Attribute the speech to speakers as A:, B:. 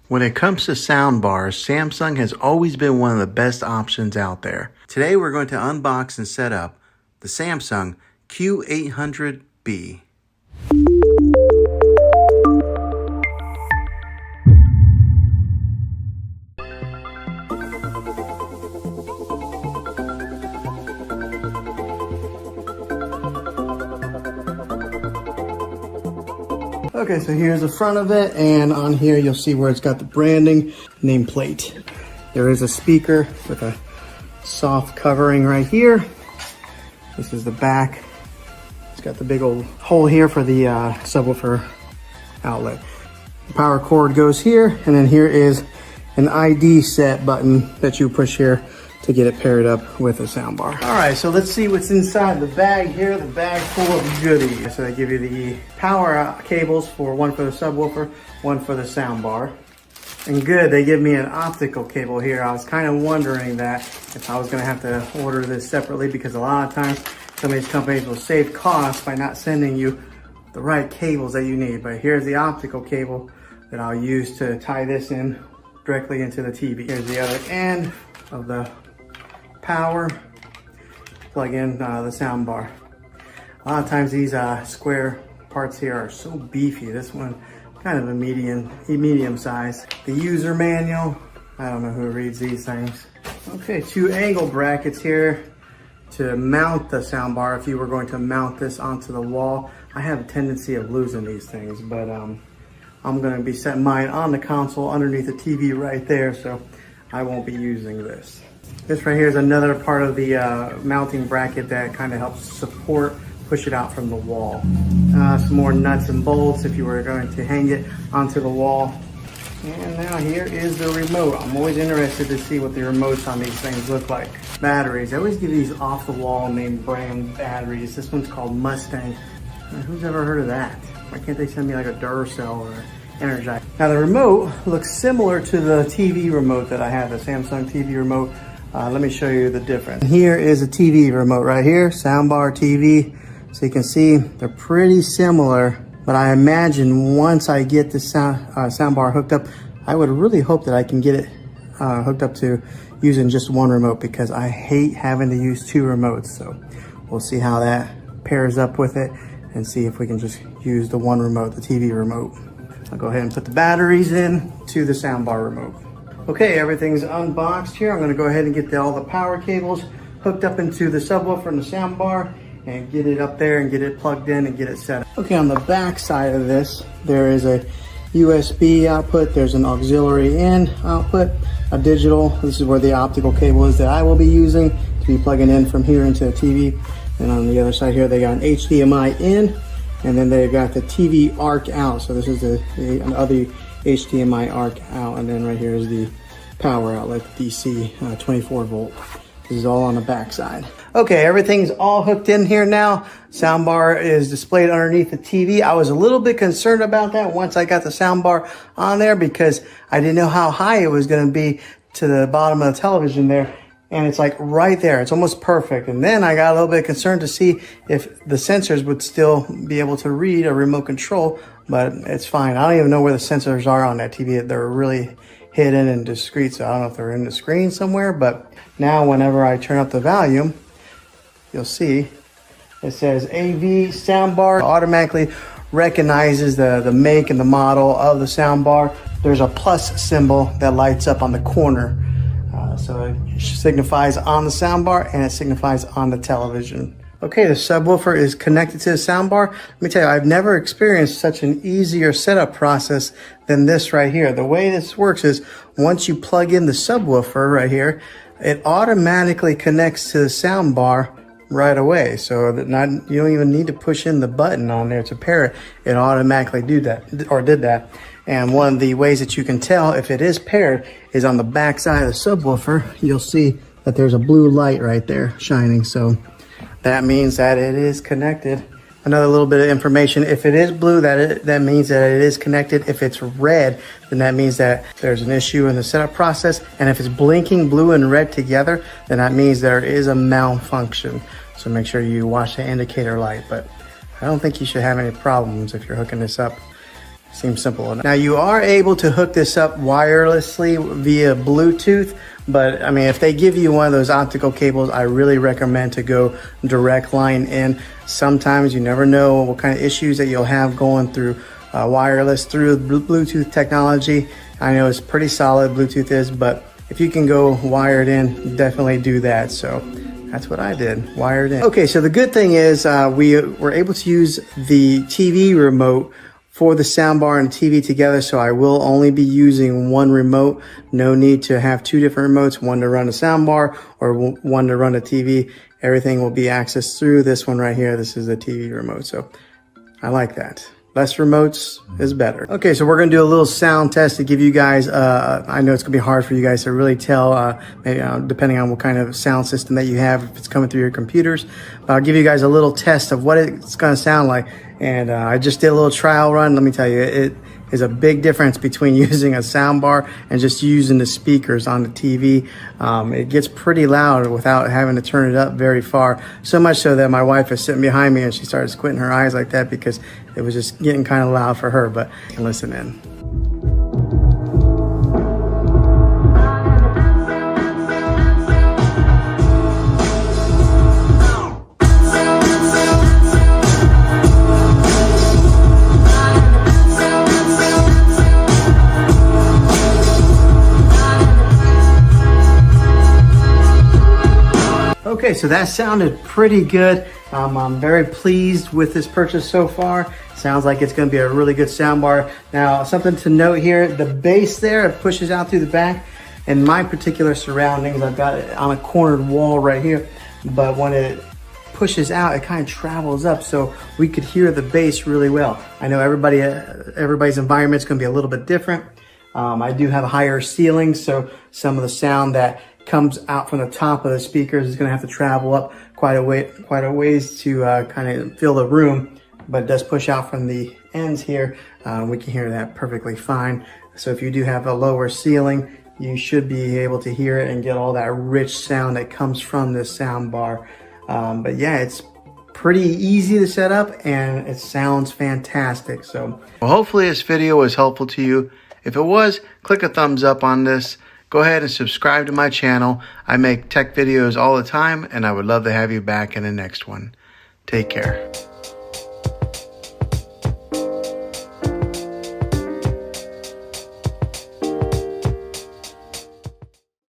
A: When it comes to sound bars, Samsung has always been one of the best options out there. Today we're going to unbox and set up the Samsung Q800B. Okay, so here's the front of it, and on here you'll see where it's got the branding nameplate. There is a speaker with a soft covering right here. This is the back. It's got the big old hole here for the subwoofer outlet. The power cord goes here, and then here is an ID set button that you push here to get it paired up with a soundbar. All right, so let's see what's inside the bag here. The bag full of goodies. So they give you the power cables for one for the subwoofer, one for the soundbar. And good, they give me an optical cable here. I was kind of wondering that if I was gonna have to order this separately, because a lot of times some of these companies will save costs by not sending you the right cables that you need. But here's the optical cable that I'll use to tie this in directly into the TV. Here's the other end of the power, plug in the sound bar. A lot of times these square parts here are so beefy. This one kind of a medium size. The user manual, I don't know who reads these things. Okay, 2 angle brackets here to mount the sound bar if you were going to mount this onto the wall. I have a tendency of losing these things, but I'm going to be setting mine on the console underneath the TV right there, so I won't be using this. This right here is another part of the mounting bracket that kind of helps push it out from the wall. Some more nuts and bolts if you were going to hang it onto the wall. And now here is the remote. I'm always interested to see what the remotes on these things look like. Batteries, I always give these off the wall name brand batteries. This one's called Mustang. Who's ever heard of that? Why can't they send me like a Duracell or Energize? Now the remote looks similar to the TV remote that I have, the Samsung TV remote. Let me show you the difference. Here is a TV remote right here, soundbar TV. So you can see they're pretty similar, but I imagine once I get the soundbar hooked up, I would really hope that I can get it hooked up to using just one remote, because I hate having to use 2 remotes. So we'll see how that pairs up with it and see if we can just use the one remote, the TV remote. I'll go ahead and put the batteries in to the soundbar remote. Okay, everything's unboxed here. I'm gonna go ahead and get all the power cables hooked up into the subwoofer and the soundbar and get it up there and get it plugged in and get it set up. Okay, on the back side of this, there is a USB output, there's an auxiliary in output, a digital. This is where the optical cable is that I will be using to be plugging in from here into the TV. And on the other side here, they got an HDMI in, and then they got the TV arc out. So this is the other HDMI arc out, and then right here is the power outlet, DC 24 volt. This is all on the back side. Okay, everything's all hooked in here now. Soundbar is displayed underneath the TV. I was a little bit concerned about that once I got the soundbar on there, because I didn't know how high it was gonna be to the bottom of the television there. And it's like right there, it's almost perfect. And then I got a little bit concerned to see if the sensors would still be able to read a remote control, but it's fine. I don't even know where the sensors are on that TV. They're really hidden and discreet, so I don't know if they're in the screen somewhere, but now whenever I turn up the volume, you'll see it says AV soundbar. It automatically recognizes the make and the model of the soundbar. There's a plus symbol that lights up on the corner. So it signifies on the soundbar and it signifies on the television. Okay, the subwoofer is connected to the soundbar. Let me tell you, I've never experienced such an easier setup process than this right here. The way this works is once you plug in the subwoofer right here, it automatically connects to the soundbar right away. So that you don't even need to push in the button on there to pair it. It automatically did that. And one of the ways that you can tell if it is paired is on the back side of the subwoofer. You'll see that there's a blue light right there shining. So that means that it is connected. Another little bit of information: if it is blue, that means that it is connected. If it's red, then that means that there's an issue in the setup process. And if it's blinking blue and red together, then that means there is a malfunction. So make sure you watch the indicator light. But I don't think you should have any problems if you're hooking this up Seems simple enough. Now you are able to hook this up wirelessly via Bluetooth, but I mean, if they give you one of those optical cables, I really recommend to go direct line in. Sometimes you never know what kind of issues that you'll have going through wireless through Bluetooth technology. I know it's pretty solid, Bluetooth is, but if you can go wired in, definitely do that. So that's what I did, wired in. Okay, so the good thing is we were able to use the TV remote for the soundbar and TV together, so I will only be using one remote. No need to have two different remotes, one to run a soundbar or one to run a TV. Everything will be accessed through this one right here. This is the TV remote, so I like that. Less remotes is better. Okay, so we're gonna do a little sound test to give you guys, I know it's gonna be hard for you guys to really tell, maybe, depending on what kind of sound system that you have, if it's coming through your computers. But I'll give you guys a little test of what it's gonna sound like. And I just did a little trial run. Let me tell you, it is a big difference between using a soundbar and just using the speakers on the TV. It gets pretty loud without having to turn it up very far. So much so that my wife is sitting behind me and she started squinting her eyes like that because it was just getting kind of loud for her, but listen in. Okay, so that sounded pretty good. I'm very pleased with this purchase so far. Sounds like it's going to be a really good soundbar. Now, something to note here, the bass there, it pushes out through the back. In my particular surroundings, I've got it on a cornered wall right here, but when it pushes out, it kind of travels up, so we could hear the bass really well. I know everybody's environment is going to be a little bit different. I do have a higher ceiling, so some of the sound that comes out from the top of the speakers is going to have to travel up quite a ways to kind of fill the room, but it does push out from the ends here. We can hear that perfectly fine. So if you do have a lower ceiling, you should be able to hear it and get all that rich sound that comes from this sound bar. But yeah, it's pretty easy to set up and it sounds fantastic. So well, hopefully this video was helpful to you. If it was, click a thumbs up on this. Go ahead and subscribe to my channel. I make tech videos all the time, and I would love to have you back in the next one. Take care.